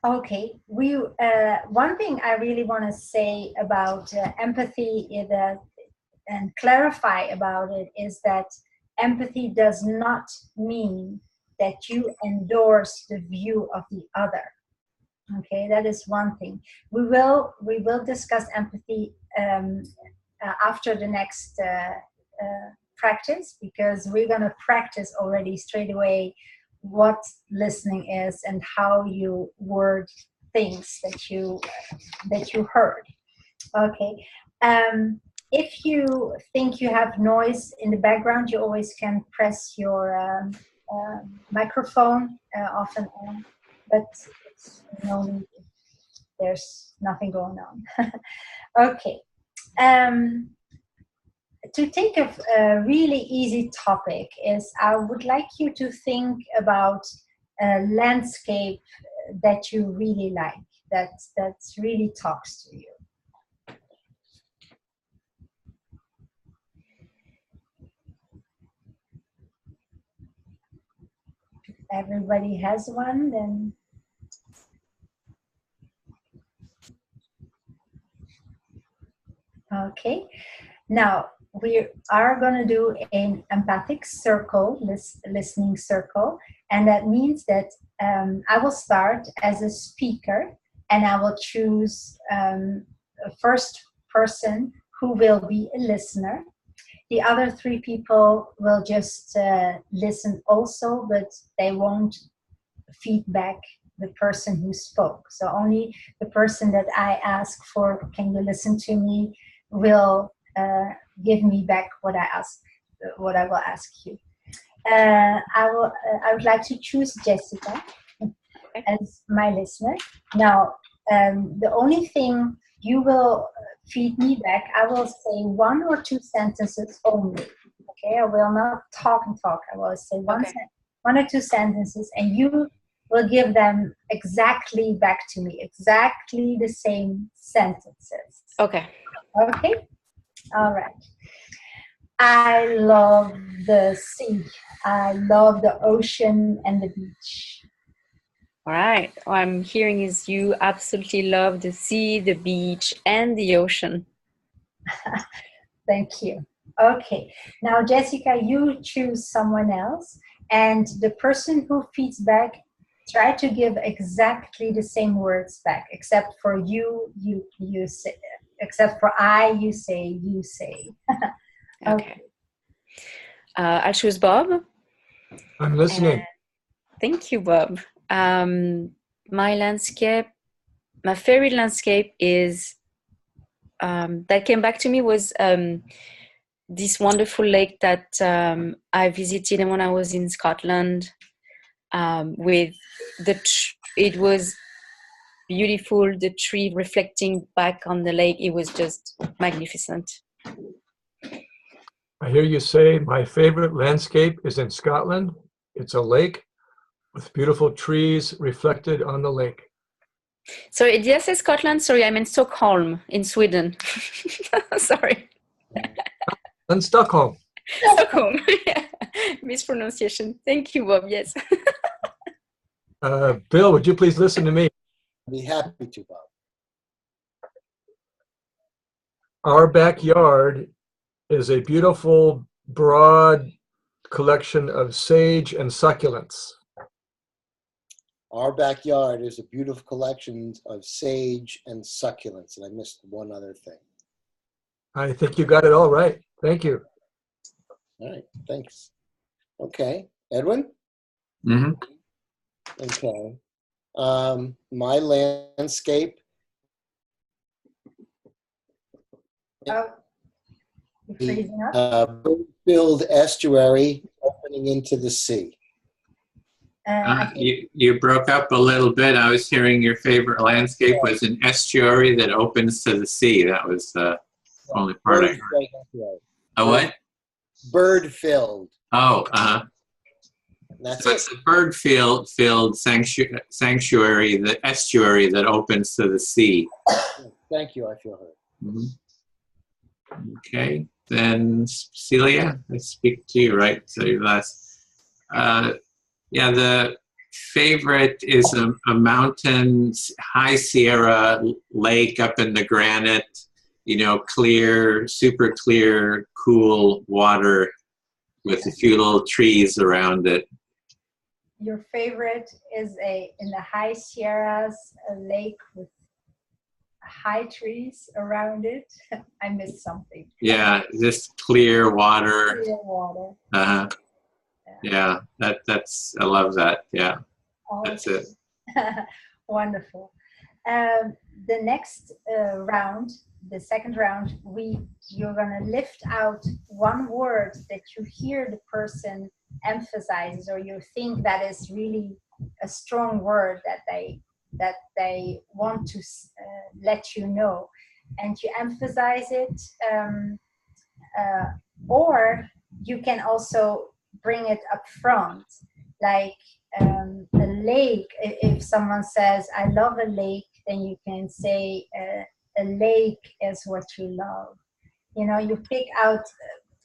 Okay, one thing I really want to say about empathy is that, and clarify about it, is that empathy does not mean that you endorse the view of the other. Okay, that is one thing. We will discuss empathy after the next practice, because we're going to practice already straight away what listening is and how you word things that you heard. Okay. If you think you have noise in the background, you always can press your microphone off and on, but it's no need. There's nothing going on. Okay. To think of a really easy topic is, I would like you to think about a landscape that you really like, that really talks to you. If everybody has one, then okay. Now we are going to do an empathic circle, listening circle, and that means that I will start as a speaker, and I will choose a first person who will be a listener. The other three people will just listen also, but they won't feedback the person who spoke. So only the person that I ask for, can you listen to me, will give me back what I will ask you. I would like to choose Jessica as my listener. Now, the only thing you will feed me back, I will say one or two sentences only. Okay, I will not talk and talk. I will say one or two sentences, and you will give them exactly back to me, exactly the same sentences. Okay. Okay. All right. I love the sea. I love the ocean and the beach. All right. What I'm hearing is you absolutely love the sea, the beach, and the ocean. Thank you. Okay. Now, Jessica, you choose someone else, and the person who feeds back, try to give exactly the same words back, except for you say, except for I, you say. Okay. I'll choose Bob. I'm listening. Thank you, Bob. My favorite landscape is that came back to me was this wonderful lake that I visited when I was in Scotland. With it was beautiful. The tree reflecting back on the lake. It was just magnificent. I hear you say my favorite landscape is in Scotland. It's a lake with beautiful trees reflected on the lake. Sorry, did I say Scotland? Sorry, I meant Stockholm in Sweden. Sorry. And Stockholm. Stockholm. Yeah. Mispronunciation. Thank you, Bob. Yes. Bill, would you please listen to me? I'd be happy to, Bob. Our backyard is a beautiful, broad collection of sage and succulents. Our backyard is a beautiful collection of sage and succulents, and I missed one other thing. I think you got it all right. Thank you. All right, thanks. Okay, Edwin? Mm-hmm. Okay. My landscape. Filled estuary opening into the sea. You broke up a little bit. I was hearing your favorite landscape was an estuary that opens to the sea. That was the only part I heard. A what? Bird-filled. Oh, That's so it's a bird-filled sanctuary, the estuary that opens to the sea. Thank you. I feel heard. Mm-hmm. Okay, then Celia, I speak to you, right? So your last. Yeah, the favorite is a mountain, high Sierra lake up in the granite, you know, clear, super clear, cool water with a few little trees around it. Your favorite is in the high Sierras, a lake with high trees around it. I missed something. Yeah, just clear water. Clear water. Yeah, that's I love that. Yeah, that's it. Wonderful. The next round, the second round, you're gonna lift out one word that you hear the person emphasizes, or you think that is really a strong word that they want to let you know, and you emphasize it, or you can also bring it up front, like a lake. If someone says, I love a lake, then you can say, a lake is what you love. You know, you pick out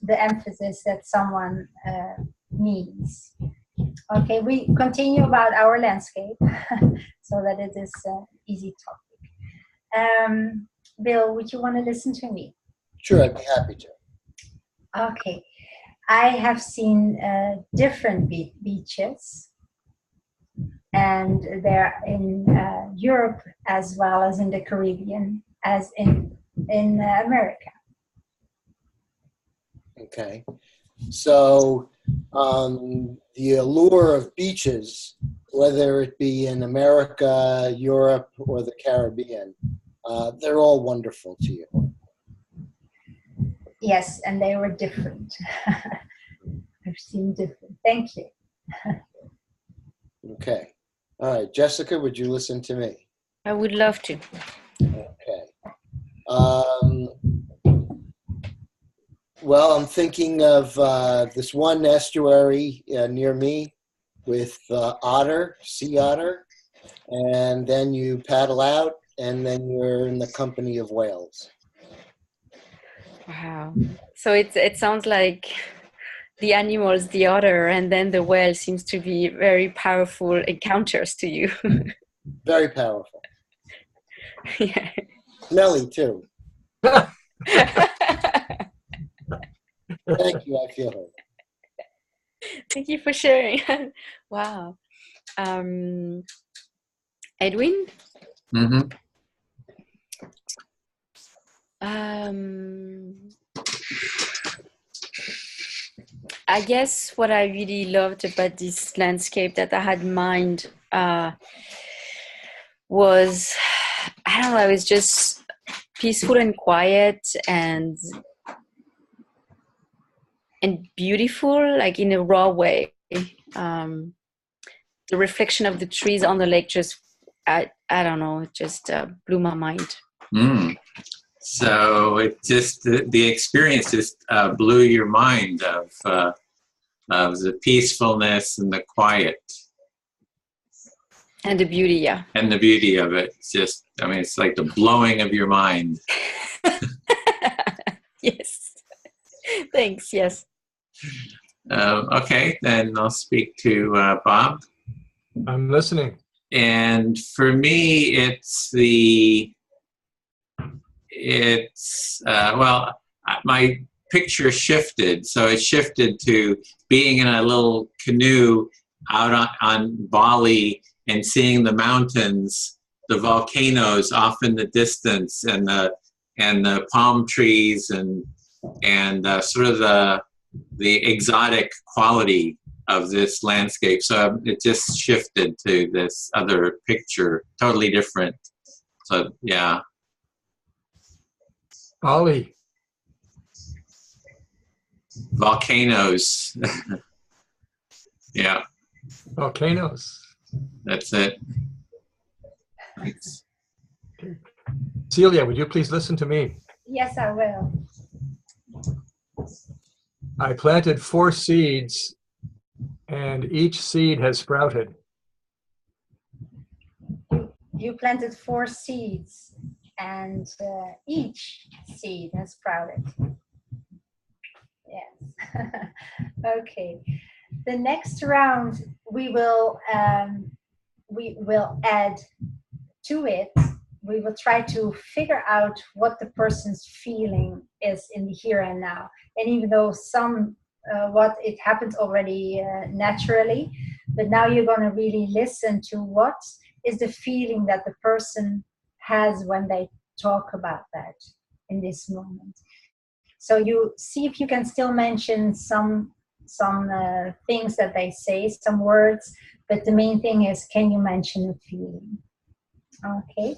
the emphasis that someone needs. Okay, we continue about our landscape so that it is an easy topic. Bill, would you want to listen to me? Sure, I'd be happy to. Okay, I have seen different beaches, and they're in Europe as well as in the Caribbean, as in America. Okay. So the allure of beaches, whether it be in America, Europe, or the Caribbean, they're all wonderful to you. Yes, and they were different. I've seen different. Thank you. Okay. All right. Jessica, would you listen to me? I would love to. Okay. Well, I'm thinking of this one estuary near me with otter, sea otter, and then you paddle out, and then you're in the company of whales. Wow. So it sounds like the animals, the otter, and then the whale seems to be very powerful encounters to you. Very powerful. Yeah. Smelly, too. Thank you. I feel hurt. Thank you for sharing. Wow. Edwin? Mm-hmm. I guess what I really loved about this landscape that I had in mind was, I don't know, it was just peaceful and quiet and beautiful, like in a raw way. The reflection of the trees on the lake just, I don't know, it just blew my mind. Mm. So it just, the experience just blew your mind of the peacefulness and the quiet. And the beauty, yeah. And the beauty of it. It's just, I mean, it's like the blowing of your mind. Yes. Thanks, yes. Okay, then I'll speak to Bob. I'm listening. And for me, well, my picture shifted. So it shifted to being in a little canoe out on Bali and seeing the mountains, the volcanoes off in the distance, and the palm trees and sort of the exotic quality of this landscape. So it just shifted to this other picture, totally different. So yeah. Bali. Volcanoes. Yeah. Volcanoes. That's it. Thanks. Celia, would you please listen to me? Yes, I will. I planted 4 seeds, and each seed has sprouted. You planted 4 seeds, and each seed has sprouted. Yes. Okay. the next round we will add to it. We will try to figure out what the person's feeling is in the here and now. And even though what it happens already naturally, but now you're going to really listen to what is the feeling that the person has when they talk about that in this moment. So you see if you can still mention some things that they say, some words, but the main thing is, can you mention a feeling? Okay.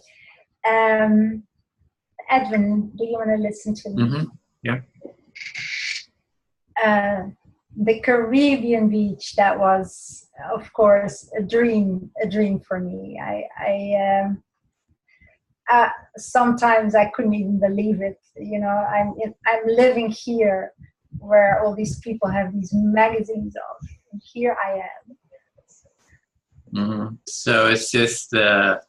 Edwin, do you want to listen to me? Mm-hmm. Yeah. The Caribbean beach, that was, of course, a dream for me. Sometimes I couldn't even believe it. You know, I'm living here where all these people have these magazines of, and here I am. Mm-hmm. So it's just the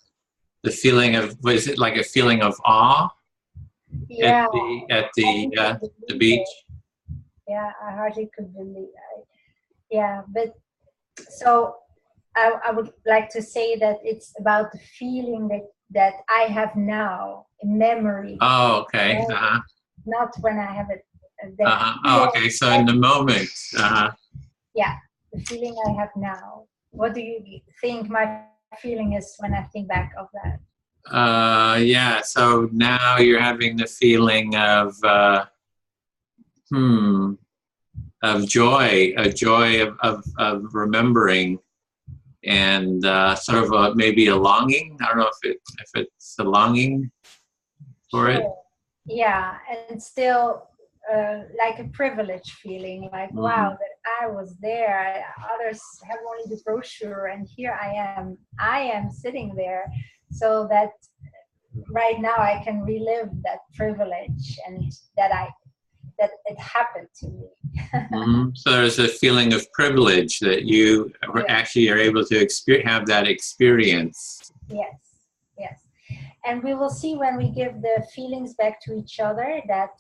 feeling of, was it like a feeling of awe? Yeah. At the beach? Yeah, I hardly could believe it. Yeah, but so I would like to say that it's about the feeling that I have now, in memory. Oh, okay. Uh-huh. Not when I have it. Uh-huh. Oh, okay. So in the moment. Uh-huh. Yeah, the feeling I have now. What do you think my feeling is when I think back of that? Yeah. So now you're having the feeling of joy, a joy of remembering, and sort of maybe a longing. I don't know if it's a longing for it. Yeah, and still like a privilege feeling, like wow, that I was there. Others have only the brochure, and here I am sitting there, so that right now I can relive that privilege and that it happened to me. So there's a feeling of privilege that you actually are able to have that experience. Yes. And we will see when we give the feelings back to each other that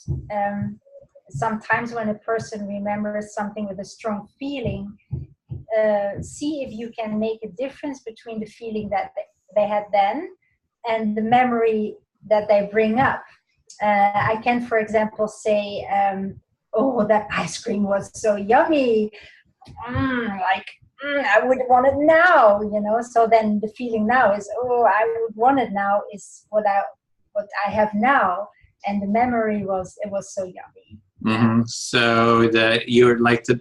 sometimes when a person remembers something with a strong feeling, see if you can make a difference between the feeling that they had then and the memory that they bring up. I can, for example, say, oh, that ice cream was so yummy. I would want it now, you know. So then the feeling now is, oh, I would want it now is what I have now, and the memory was, it was so yummy. Mm-hmm. So that you would like to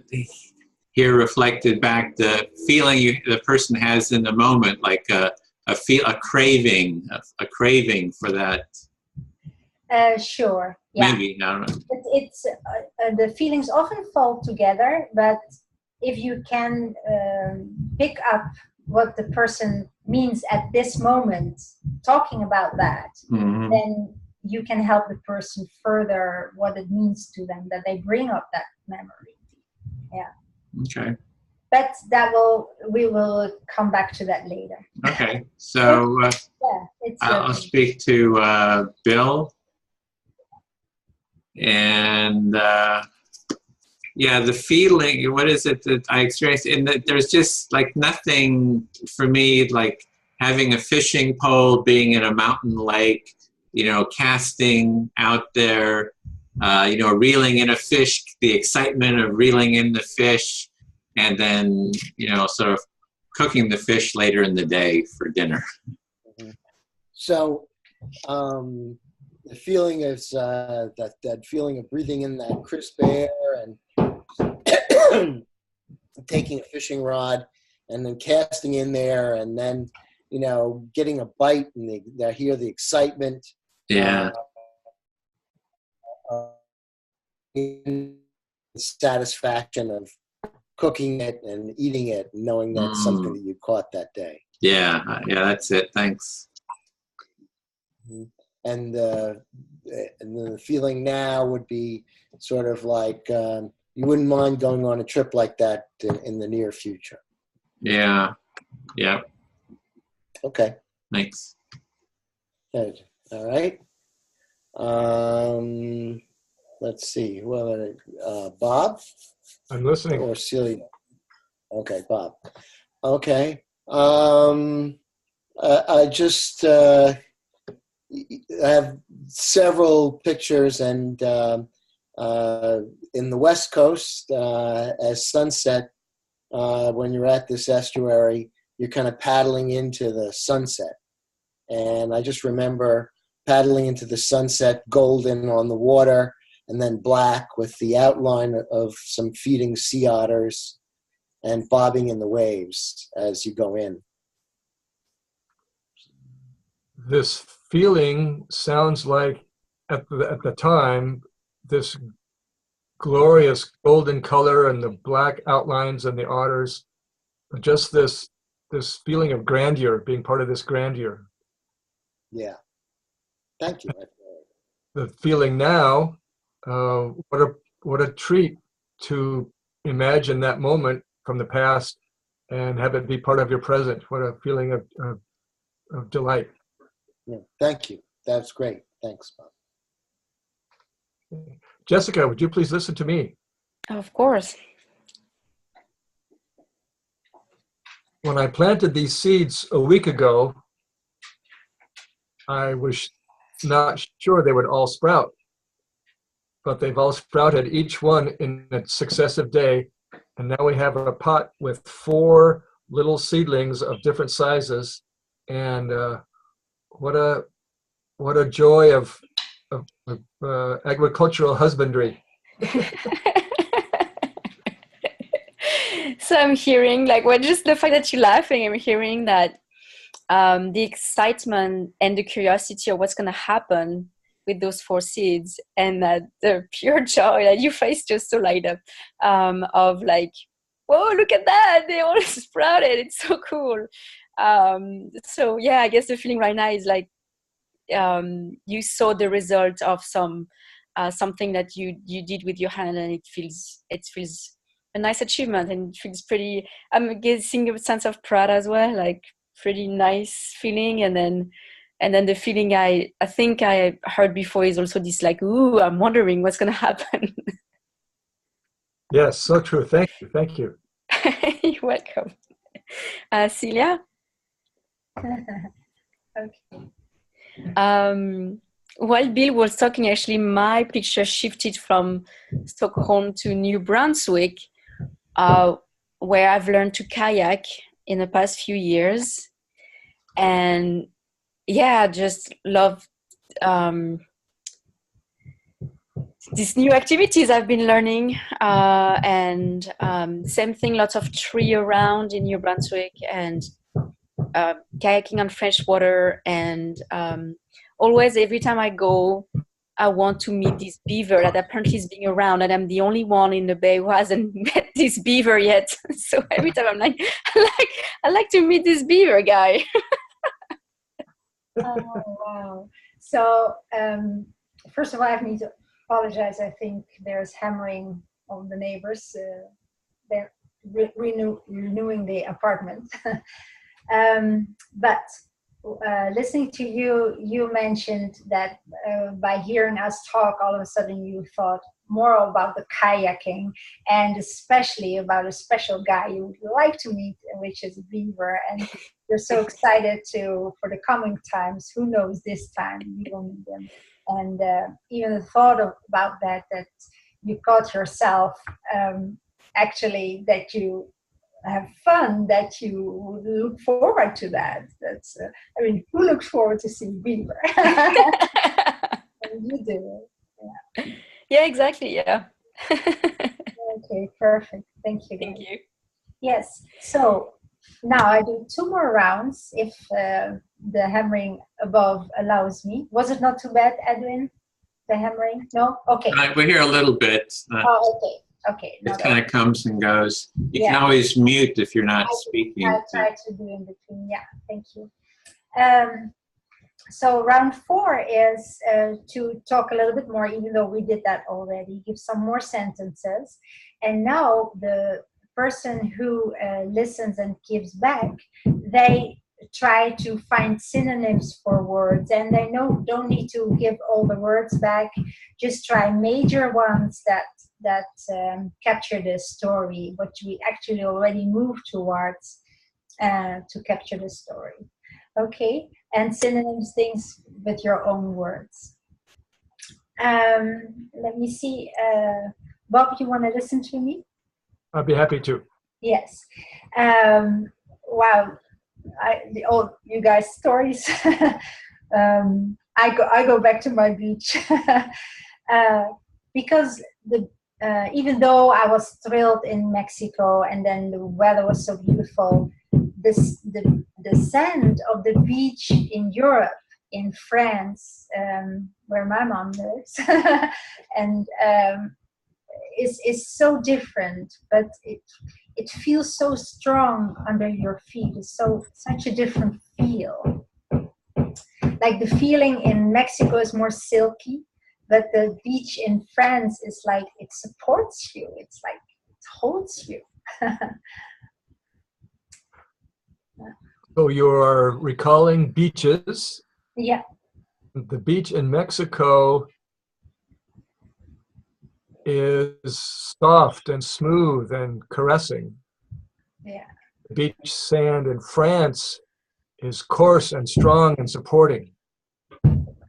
hear reflected back the feeling the person has in the moment, like a craving for that. Sure. Yeah. Maybe, I don't know. It's the feelings often fall together, but if you can pick up what the person means at this moment, talking about that, then you can help the person further what it means to them, that they bring up that memory. Yeah. Okay. But we will come back to that later. Okay. So I'll speak to Bill. And the feeling, what is it that I experienced? In that there's just like nothing for me like having a fishing pole, being in a mountain lake, you know, casting out there, you know, reeling in a fish, the excitement of reeling in the fish, and then, you know, sort of cooking the fish later in the day for dinner. So, the feeling is that feeling of breathing in that crisp air and taking a fishing rod and then casting in there and then, you know, getting a bite and they hear the excitement. Yeah. The satisfaction of cooking it and eating it, knowing that's something that you caught that day. Yeah, that's it. Thanks. And the feeling now would be sort of like you wouldn't mind going on a trip like that in the near future. Yeah. Yeah. Okay. Thanks. Good. All right. Let's see. Well, Bob? I'm listening. Or Celia? Okay, Bob. Okay. I just I have several pictures, and in the West Coast, as sunset, when you're at this estuary, you're kind of paddling into the sunset. And I just remember paddling into the sunset, golden on the water, and then black with the outline of some feeding sea otters and bobbing in the waves as you go in. This feeling sounds like, at the time, this glorious golden color and the black outlines and the otters, just this feeling of grandeur, being part of this grandeur. Yeah. Thank you. The feeling now, what a treat to imagine that moment from the past and have it be part of your present. What a feeling of delight. Yeah, thank you. That's great. Thanks, Bob. Jessica, would you please listen to me? Of course. When I planted these seeds a week ago, I was not sure they would all sprout, but they've all sprouted, each one in a successive day. And now we have a pot with 4 little seedlings of different sizes. And what a joy of agricultural husbandry. So I'm hearing, like, well, just the fact that you're laughing, I'm hearing that the excitement and the curiosity of what's going to happen with those 4 seeds, and that the pure joy that your face just so light up of like, whoa, look at that, they all sprouted, it's so cool. So yeah, I guess the feeling right now is like you saw the result of something that you did with your hand, and it feels a nice achievement, and it feels pretty, I'm guessing, a sense of pride as well, like pretty nice feeling. And then the feeling I think I heard before is also this, like, ooh, I'm wondering what's going to happen. Yes, so true. Thank you. You're welcome. Celia? Okay. While Bill was talking, actually, my picture shifted from Stockholm to New Brunswick, where I've learned to kayak in the past few years. And yeah, just love these new activities I've been learning. And same thing, lots of tree around in New Brunswick, and kayaking on French water. And always, every time I go, I want to meet this beaver that apparently is being around, and I'm the only one in the bay who hasn't met this beaver yet. So every time I'm like, I like to meet this beaver guy. Oh, wow. So, first of all, I need to apologize. I think there's hammering on the neighbors. They're renewing the apartment. But listening to you, you mentioned that by hearing us talk, all of a sudden you thought more about the kayaking, and especially about a special guy you would like to meet, which is a beaver. And you're so excited for the coming times. Who knows, this time you will meet them. And even the thought about that you caught yourself, actually, that you have fun, that you look forward to that. That's I mean, who looks forward to seeing beaver? You do. Yeah. Yeah, exactly. Yeah. Okay, perfect. Thank you. Thank you. Yes. So now I do 2 more rounds if the hammering above allows me. Was it not too bad, Edwin? The hammering? No? Okay. We hear a little bit. Oh, okay. Okay. It kind of comes and goes. You can always mute if you're not speaking. I'll try to do in between. Yeah, thank you. So round 4 is to talk a little bit more, even though we did that already, give some more sentences. And now the person who listens and gives back, they try to find synonyms for words, and they don't need to give all the words back. Just try major ones that capture the story, what we actually already moved towards to capture the story. Okay, and synonyms, things with your own words. Let me see. Bob, you want to listen to me? I'd be happy to. Yes. Wow. You guys' stories. I go back to my beach because even though I was thrilled in Mexico and then the weather was so beautiful, the scent of the beach in Europe, in France, where my mom lives, and is so different, but it feels so strong under your feet. It's such a different feel. Like the feeling in Mexico is more silky, but the beach in France is like it supports you. It's like it holds you. So you're recalling beaches. Yeah. The beach in Mexico is soft and smooth and caressing. Yeah. The beach sand in France is coarse and strong and supporting.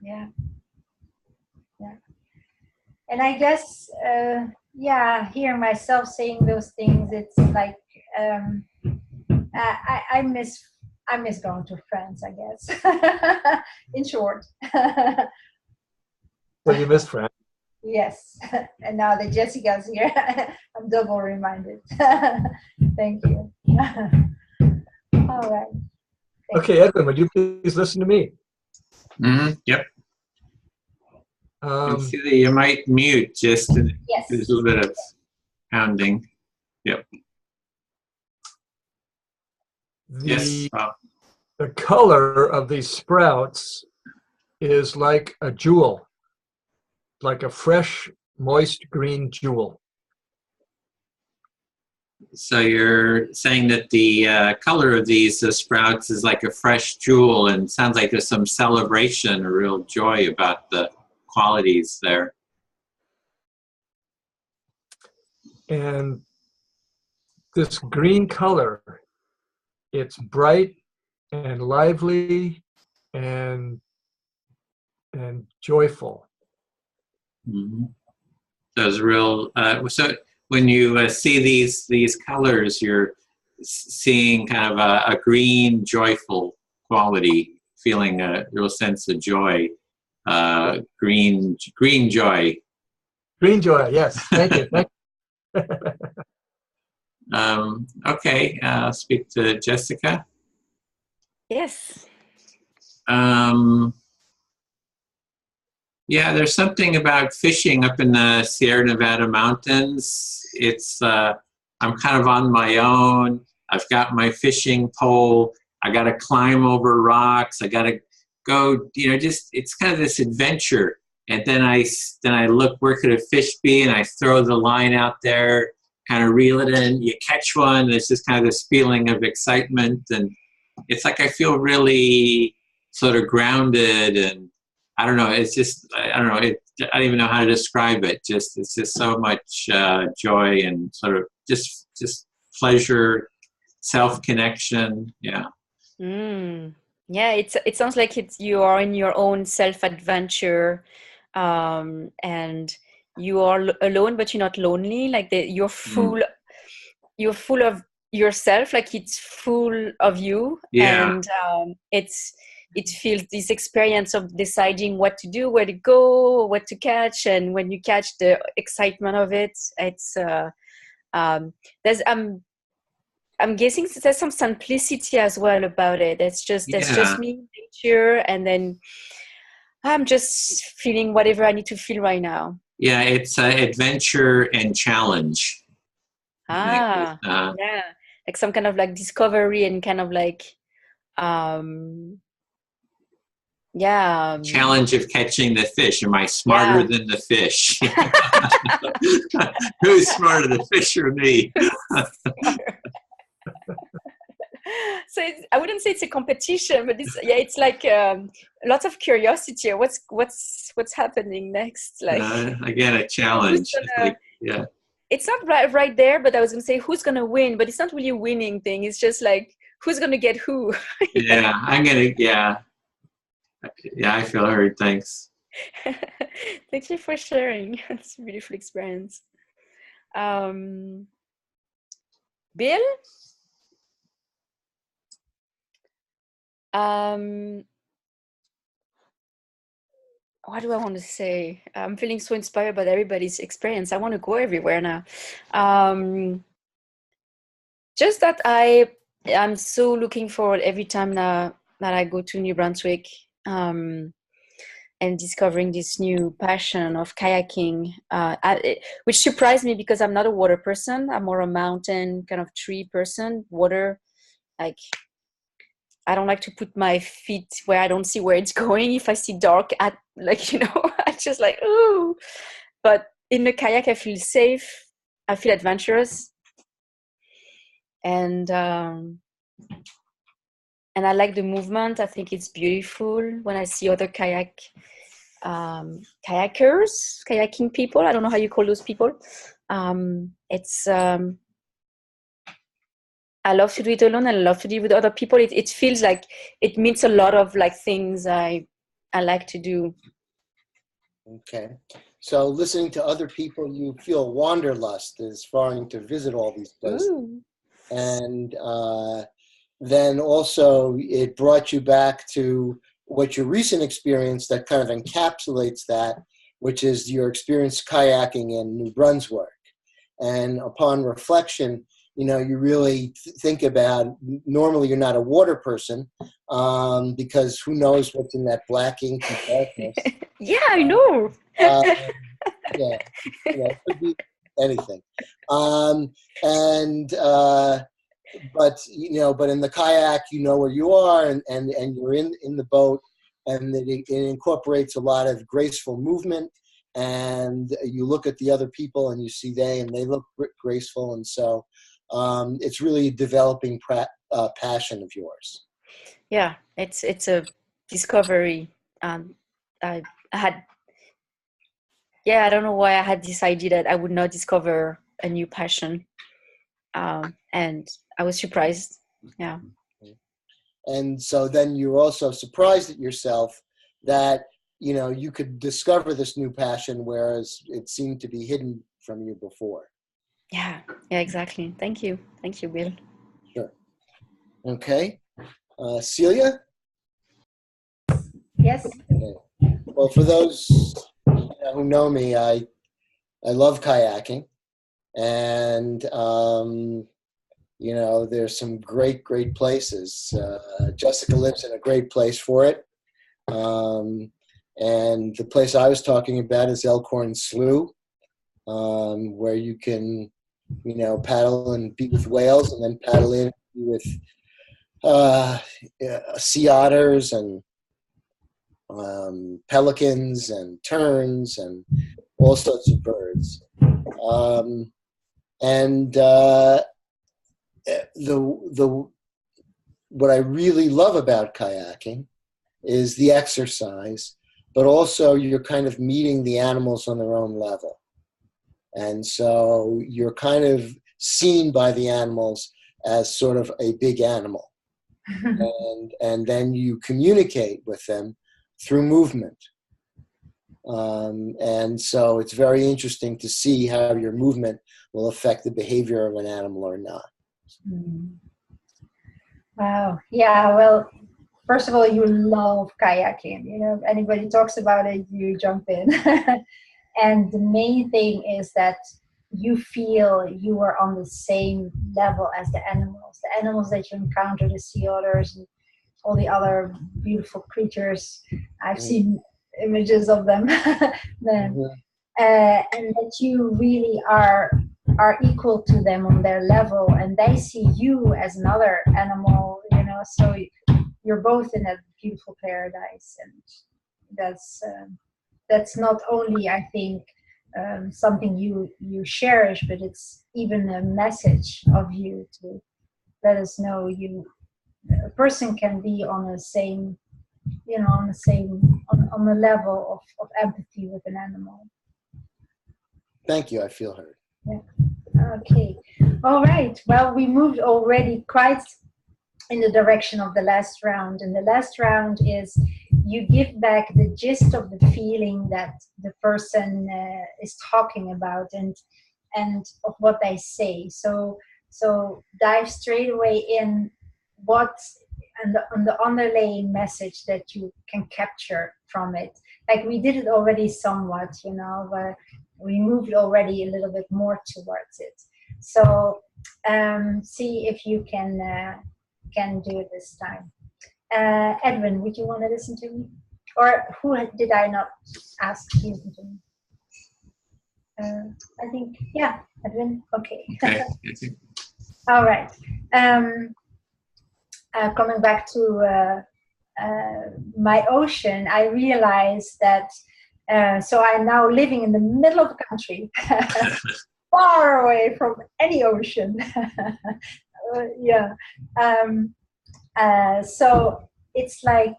Yeah. Yeah. And I guess, hearing myself saying those things, it's like I miss going to France, I guess. In short. So you miss France. Yes. And now that Jessica's here, I'm double reminded. Thank you. All right. Okay, Edwin, would you please listen to me? Yep. Um, See that you might mute just Yes. there's a little bit of pounding. Yep. Yes. The color of these sprouts is like a jewel, like a fresh, moist green jewel. So you're saying that the color of these sprouts is like a fresh jewel, and sounds like there's some celebration or real joy about the qualities there. And this green color, it's bright and lively and joyful. Mm-hmm. So it's real. So when you see these colors, you're seeing kind of a green, joyful quality, feeling a real sense of joy. Green joy. Green joy, yes. Thank you. Thank you. Okay, I'll speak to Jessica. Yes. Yeah, there's something about fishing up in the Sierra Nevada mountains. It's I'm kind of on my own. I've got my fishing pole. I got to climb over rocks. I got to go. Just it's kind of this adventure. And then I look, where could a fish be? And I throw the line out there, kind of reel it in. You catch one. There's just kind of this feeling of excitement, and it's like I feel really sort of grounded, and I don't know. It's just I don't know. I don't even know how to describe it. It's just so much joy and sort of just pleasure, self-connection. Yeah. Yeah, it sounds like you are in your own self-adventure, and you are alone, but you're not lonely. Like you're full of yourself. Like it's full of you, Yeah. and it feels this experience of deciding what to do, where to go, what to catch, and when you catch, the excitement of it. It's I'm guessing there's some simplicity as well about it. That's just me, nature, and then I'm just feeling whatever I need to feel right now. Yeah, it's adventure and challenge. Yeah, like some kind of like discovery and kind of like challenge of catching the fish. Am I smarter than the fish? Who's smarter, the fish or me? So I wouldn't say it's a competition, but it's like lots of curiosity. What's happening next? Like again, a challenge. Yeah. It's not right there, but I was going to say who's going to win, but it's not really a winning thing. It's just like who's going to get who. Yeah, yeah, I feel heard. Thanks. Thank you for sharing. It's a beautiful experience. Bill? What do I want to say? I'm feeling so inspired by everybody's experience. I want to go everywhere now. Just that I'm so looking forward every time now that I go to New Brunswick and discovering this new passion of kayaking, which surprised me because I'm not a water person. I'm more a mountain kind of tree person. Water, like, I don't like to put my feet where I don't see where it's going. If I see dark at, like, I just like, ooh. But in the kayak, I feel safe. I feel adventurous. And I like the movement. I think it's beautiful when I see other kayaking people. I don't know how you call those people. I love to do it alone, and I love to do it with other people. It feels like it means a lot of like things I like to do. Okay. So listening to other people, you feel wanderlust as far to visit all these places. Ooh. And then also it brought you back to what your recent experience that kind of encapsulates that, which is your experience kayaking in New Brunswick. And upon reflection, you really think about, normally you're not a water person because who knows what's in that black inky darkness. Yeah, I know. Yeah, it could be anything. But in the kayak, you know where you are, and you're in the boat, and it incorporates a lot of graceful movement. And you look at the other people, and you see they look graceful, and so it's really a developing passion of yours. Yeah, it's a discovery. I had, I don't know why I had this idea that I would not discover a new passion, and I was surprised. Yeah. And so then you're also surprised at yourself that you could discover this new passion, whereas it seemed to be hidden from you before. Yeah, exactly. Thank you, Bill. Sure. Okay. CIELJA? Yes. Okay. Well, for those who know me, I love kayaking, and there's some great places. Jessica lives in a great place for it, and the place I was talking about is Elkhorn Slough, where you can paddle and be with whales, and then paddle in with sea otters and pelicans and terns and all sorts of birds. What I really love about kayaking is the exercise, but also you're kind of meeting the animals on their own level. And so you're kind of seen by the animals as sort of a big animal. and then you communicate with them through movement. And so it's very interesting to see how your movement will affect the behavior of an animal or not. Wow. Yeah, well, first of all, you love kayaking. If anybody talks about it, you jump in. And the main thing is that you feel you are on the same level as the animals. The animals that you encounter, the sea otters and all the other beautiful creatures. I've seen images of them. And that you really are equal to them on their level, and they see you as another animal, so you're both in a beautiful paradise. And that's not only, I think, something you cherish, but it's even a message of you to let us know a person can be on the same, on the level of empathy with an animal. Thank you. I feel heard. Yeah. Okay. All right. Well, we moved already quite in the direction of the last round. And the last round is you give back the gist of the feeling that the person is talking about and of what they say. So dive straight away in what and on the underlying message that you can capture from it. Like we did it already somewhat, you know, we moved already a little bit more towards it. So see if you can do it this time. Edwin, would you want to listen to me? Or who did I not ask to listen to me? I think, yeah, Edwin, okay. Okay. All right. Coming back to my ocean, I realized that, so I'm now living in the middle of the country, far away from any ocean. Yeah. So it's like,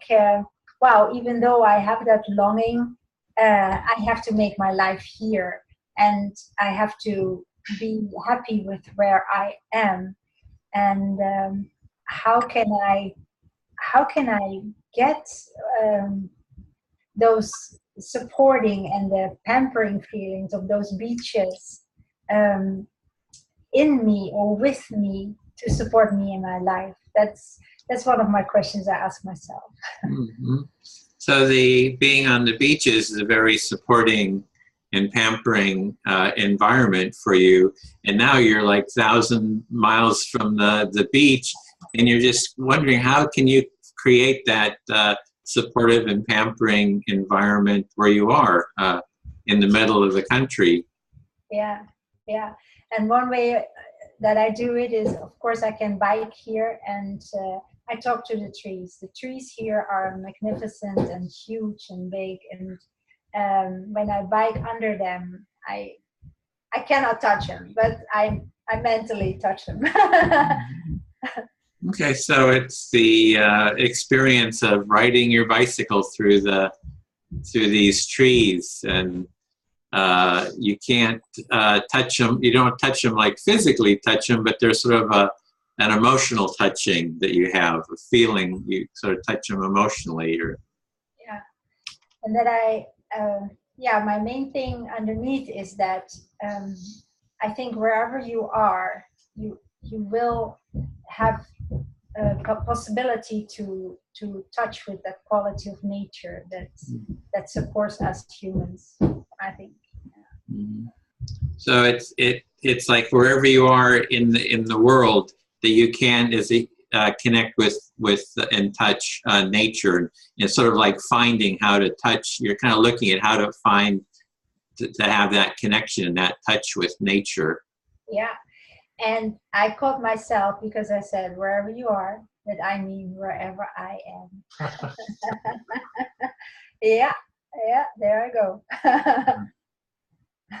wow, even though I have that longing, I have to make my life here, and I have to be happy with where I am. And how can I get those supporting and the pampering feelings of those beaches in me or with me to support me in my life? That's one of my questions I ask myself. Mm-hmm. So the being on the beaches is a very supporting and pampering environment for you. And now you're like 1,000 miles from the beach, and you're just wondering, how can you create that supportive and pampering environment where you are in the middle of the country? Yeah, yeah. And one way that I do it is, of course, I can bike here, and I talk to the trees. The trees here are magnificent and huge and big, and when I bike under them, I cannot touch them, but I mentally touch them. Okay, so it's the experience of riding your bicycle through these trees, and you can't touch them. You don't touch them like physically touch them, but there's sort of an emotional touching that you have, a feeling. You sort of touch them emotionally, or yeah, and that yeah, my main thing underneath is that I think wherever you are, you will have a possibility to touch with that quality of nature that supports us humans, I think. Mm-hmm. So it's like wherever you are in the world that you can connect with and touch nature. It's sort of like finding how to touch. You're kind of looking at how to find to have that connection and that touch with nature. Yeah. And I caught myself because I said, wherever you are, that I mean wherever I am. Yeah, there I go.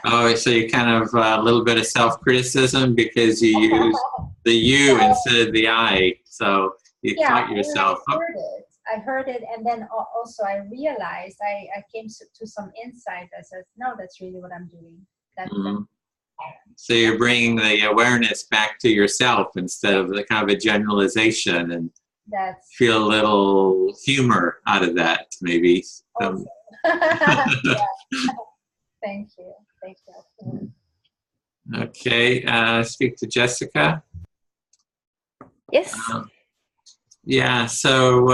Oh, so you kind of a little bit of self-criticism because you use the you instead of the I. So you caught yourself. I heard it, and then also I realized I came to some insight. I said, no, that's really what I'm doing. Mm-hmm. So you're bringing the awareness back to yourself instead of the kind of a generalization, and feel a little humor out of that, maybe. Thank you. Okay, speak to Jessica. Yes. Yeah, so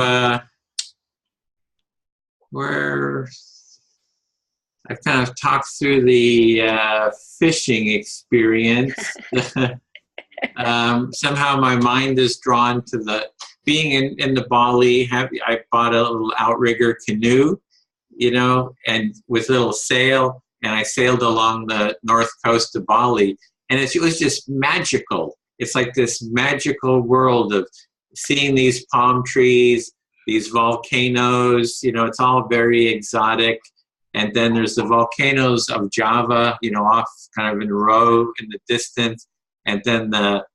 I've kind of talked through the fishing experience. Somehow my mind is drawn to the being in the Bali. I bought a little outrigger canoe, you know, and with a little sail, and I sailed along the north coast of Bali, and it was just magical. It's like this magical world of seeing these palm trees, these volcanoes, you know, it's all very exotic. And then there's the volcanoes of Java, you know, off kind of in a row in the distance. And then the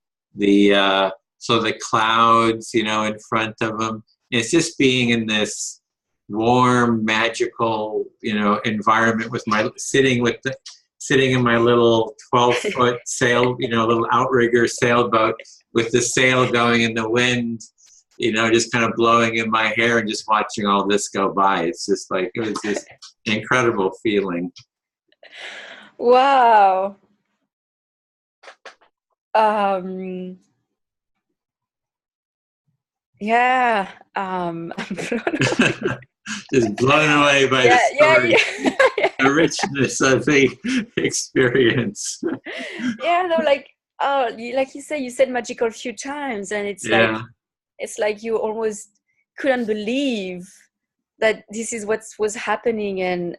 clouds, you know, in front of them. And it's just being in this warm, magical, you know, environment with sitting sitting in my little 12-foot sail, little outrigger sailboat with the sail going in the wind, just kind of blowing in my hair and just watching all this go by. It's just like, it was just an incredible feeling. Wow. Yeah. I'm blown away. Just blown away by the story, the richness of the experience. Yeah, no, like you said magical a few times, and it's like you almost couldn't believe that this is what was happening, and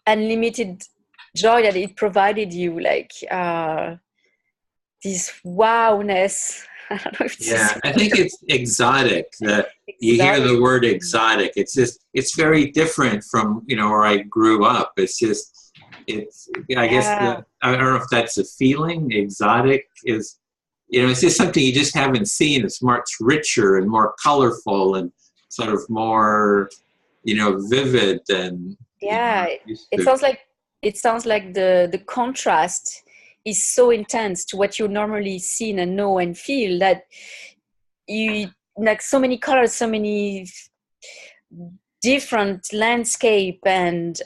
unlimited joy that it provided you, like this wowness. I don't know if I think it's exotic. You hear the word exotic. It's very different from where I grew up. I guess I don't know if that's a feeling. Exotic is, it's just something you just haven't seen. It's much richer and more colorful and sort of more, vivid than. It sounds like the contrast is so intense to what you normally see and know and feel, that you, like, so many colors, so many different landscape and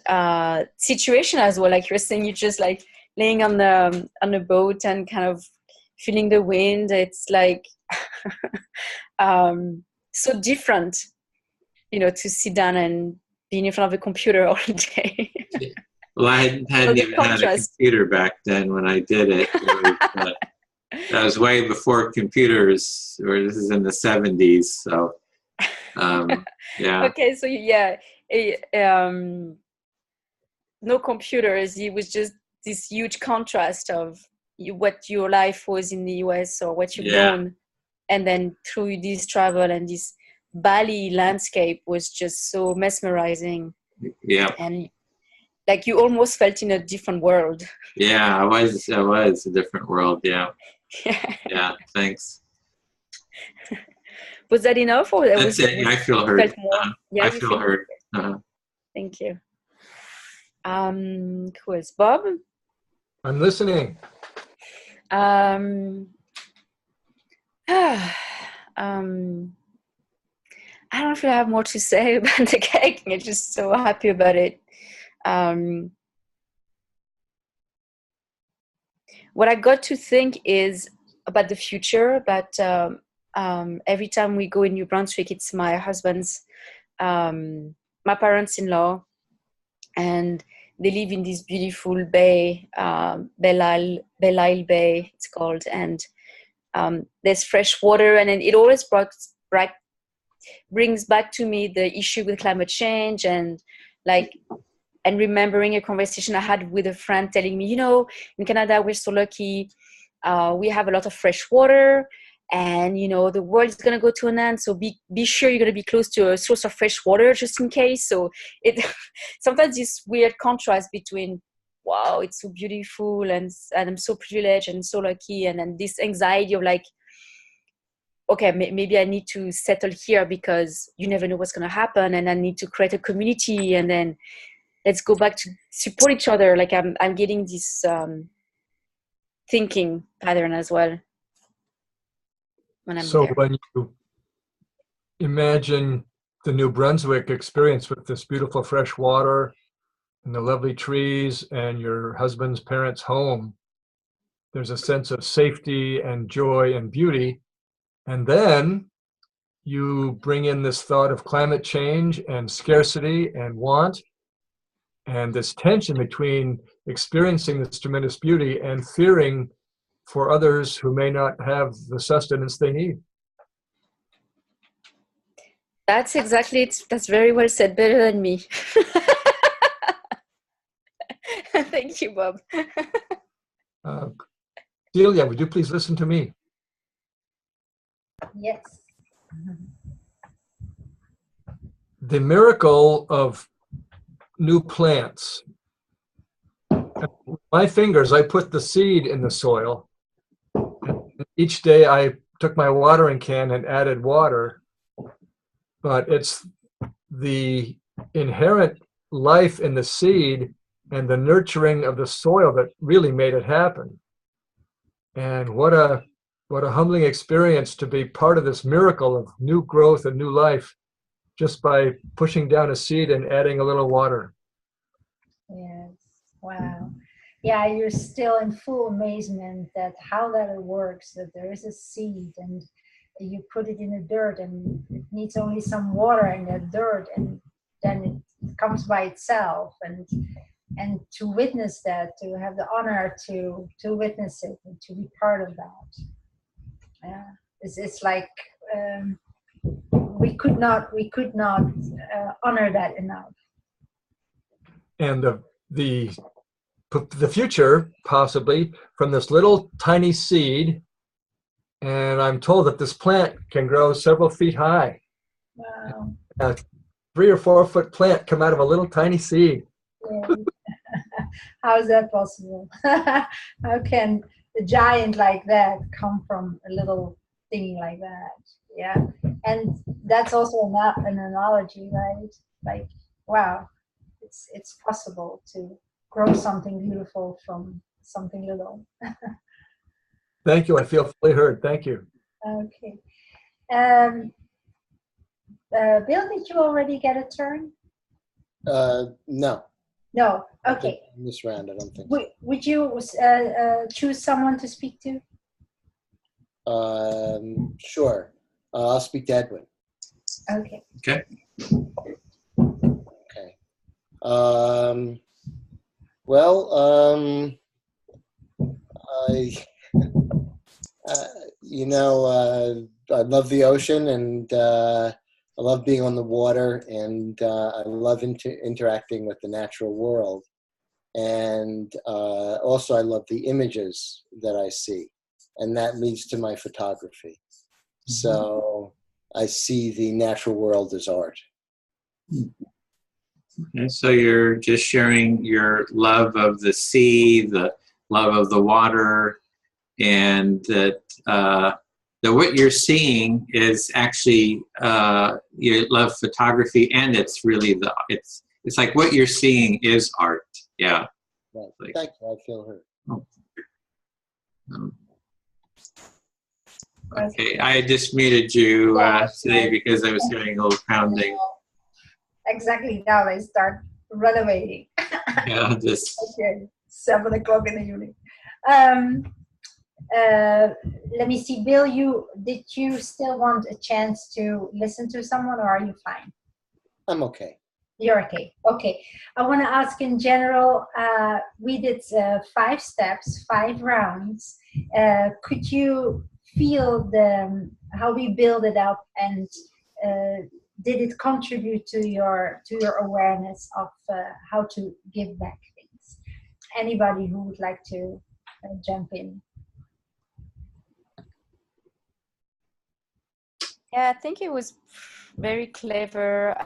situation as well. Like you're saying, you're just like laying on the boat and kind of feeling the wind. It's like so different, to sit down and be in front of a computer all day. Well, I hadn't even had a computer back then when I did it. That was way before computers, or this is in the 70s. So, Okay, so no computers. It was just this huge contrast of what your life was in the US or what you've known, and then through this travel and this Bali landscape was just so mesmerizing. Yeah. And like you almost felt in a different world. Yeah, I was a different world. Yeah. Yeah. Thanks. Was that enough, or that's it? I feel heard. I feel heard. Thank you. Who is Bob? I'm listening. I don't know if I have more to say about the cake. I'm just so happy about it. What I got to think is about the future, about every time we go in New Brunswick, it's my husband's, my parents-in-law, and they live in this beautiful bay, Belle Isle Bay, it's called, and there's fresh water, and it always brings back to me the issue with climate change, and remembering a conversation I had with a friend telling me, in Canada, we're so lucky. We have a lot of fresh water, and, the world is going to go to an end. So be sure you're going to be close to a source of fresh water just in case. So it sometimes this weird contrast between, wow, it's so beautiful, and I'm so privileged and so lucky. And then this anxiety of like, okay, maybe I need to settle here because you never know what's going to happen. And I need to create a community, and then let's go back to support each other. Like I'm getting this thinking pattern as well when I'm there. When you imagine the New Brunswick experience with this beautiful fresh water and the lovely trees and your husband's parents' home, there's a sense of safety and joy and beauty. And then you bring in this thought of climate change and scarcity and want, and this tension between experiencing this tremendous beauty and fearing for others who may not have the sustenance they need. That's exactly it. That's very well said, better than me. Thank you, Bob. Celia, would you please listen to me? Yes. The miracle of new plants. With my fingers, I put the seed in the soil. Each day I took my watering can and added water. But it's the inherent life in the seed and the nurturing of the soil that really made it happen. And what a humbling experience to be part of this miracle of new growth and new life just by pushing down a seed and adding a little water. Yes. Wow. Yeah, you're still in full amazement that how that it works, that there is a seed and you put it in the dirt and it needs only some water in that dirt and then it comes by itself, and to witness that, to have the honor to witness it and to be part of that. Yeah, it's like we could not honor that enough. And the future, possibly, from this little tiny seed, and I'm told that this plant can grow several feet high. Wow. A 3 or 4 foot plant come out of a little tiny seed. Yeah. How is that possible? How can a giant like that come from a little thingy like that? Yeah, and that's also an analogy, right? Like, wow, it's possible to grow something beautiful from something little. Thank you. I feel fully heard. Thank you. Okay. Bill, did you already get a turn? No. No. Okay. In this round, I don't think so. Would you choose someone to speak to? Sure. I'll speak to Edwin. Okay. Okay. Okay. Well, I love the ocean, and I love being on the water, and I love interacting with the natural world. And also I love the images that I see, and that leads to my photography. So I see the natural world as art. And so you're just sharing your love of the sea, the love of the water, and that what you're seeing is actually you love photography, and it's really it's like what you're seeing is art. Yeah. Right. Like, thank you. I feel hurt. Okay, I just muted you today because I was hearing a little pounding. Exactly, now they start renovating. Yeah, just Okay, 7 o'clock in the evening. Let me see, Bill, did you still want a chance to listen to someone, or are you fine? I'm okay. You're okay. Okay. I want to ask in general, we did 5 steps, 5 rounds. Could you feel how we build it up, and did it contribute to your awareness of how to give back things? Anybody who would like to jump in? Yeah, I think it was very clever.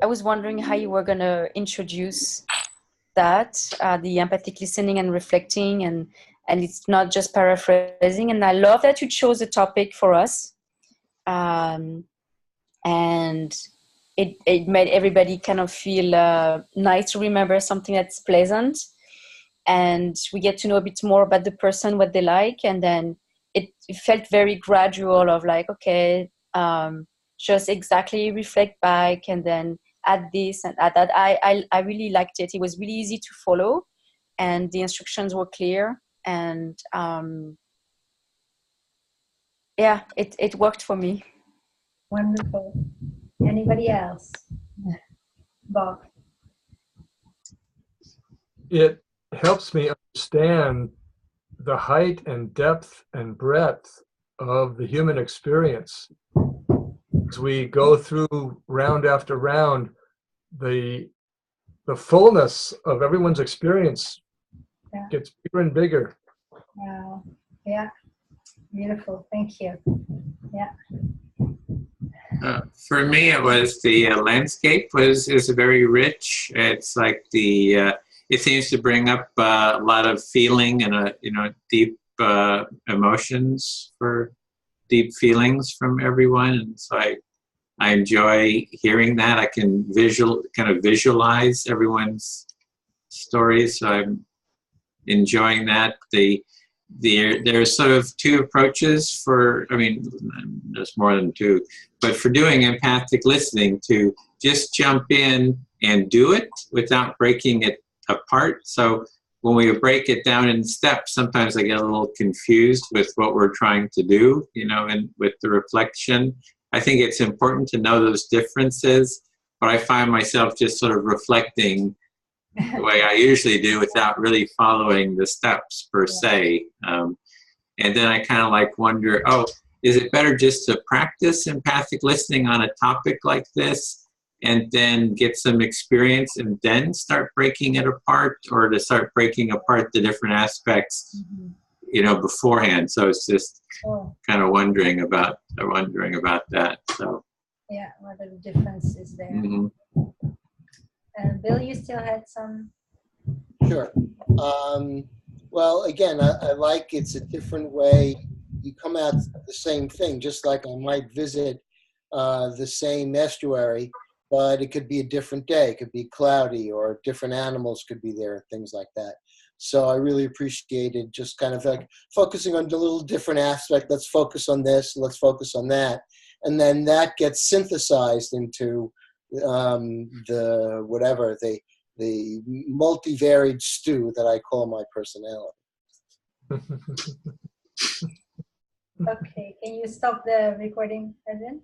I was wondering how you were going to introduce that, the empathic listening and reflecting, and it's not just paraphrasing. And I love that you chose a topic for us. And it made everybody kind of feel nice to remember something that's pleasant. And we get to know a bit more about the person, what they like. And then it felt very gradual of like, okay, just exactly reflect back and then add this and add that. I really liked it. It was really easy to follow, and the instructions were clear. And yeah, it worked for me. Wonderful. Anybody else? Bob? It helps me understand the height and depth and breadth of the human experience. As we go through round after round, the fullness of everyone's experience gets bigger and bigger. Wow. Yeah. Beautiful. Thank you. Yeah. For me, it was the landscape is very rich. It's like it seems to bring up a lot of feeling and deep emotions, for deep feelings from everyone. And so I enjoy hearing that. I can kind of visualize everyone's stories, so I'm enjoying that. There's sort of two approaches for, I mean, there's more than two, but for doing empathic listening, to just jump in and do it without breaking it apart. So when we break it down in steps, sometimes I get a little confused with what we're trying to do, you know, and with the reflection. I think it's important to know those differences, but I find myself just sort of reflecting the way I usually do without really following the steps per se. And then I kind of like wonder, oh, is it better just to practice empathic listening on a topic like this and then get some experience and then start breaking it apart, or to start breaking apart the different aspects, you know, beforehand? So it's just kind of wondering about that. So yeah, whether the difference is there. Bill, you still had some? Sure. Well, again, I like it's a different way. You come at the same thing, just like I might visit the same estuary, but it could be a different day. It could be cloudy, or different animals could be there, things like that. So I really appreciated just kind of like focusing on the little different aspect. Let's focus on this, let's focus on that. And then that gets synthesized into the multivaried stew that I call my personality. Okay, can you stop the recording, Edwin?